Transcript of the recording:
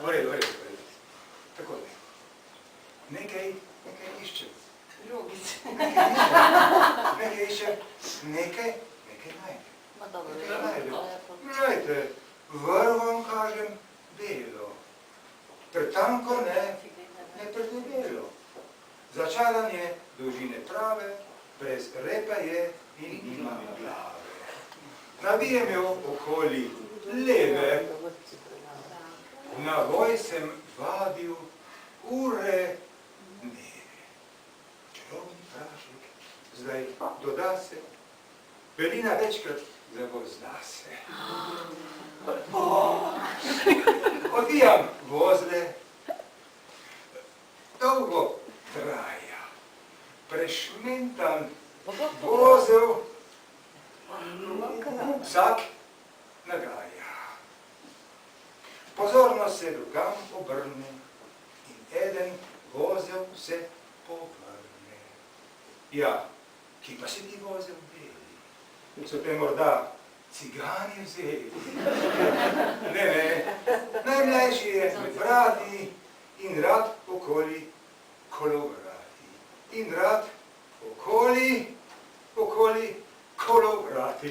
V redu. Takole. Nekaj iščem. Nekaj iščem, nekaj najdem. Glejte, vrv vam kažem belo. Pretanko ne pretebelo. Začaran je dolžine prave, brez repa je in nima glave. Navijem jo okoli leve, na voj sem vadil ure dneve. Čarovni prašek zdaj doda se, velina večkrat zavozda se. Odvijam vozle, dolgo traja, prešmentan vozel, vsak nagaja. Pozorno se drugam obrne in eden vozel se povrne. Ja, ki pa si ti vozel beli? So te morda cigani vzeli? Ne, najmlajši je med brati in rad okoli kolovrati. In rad okoli kolovrati.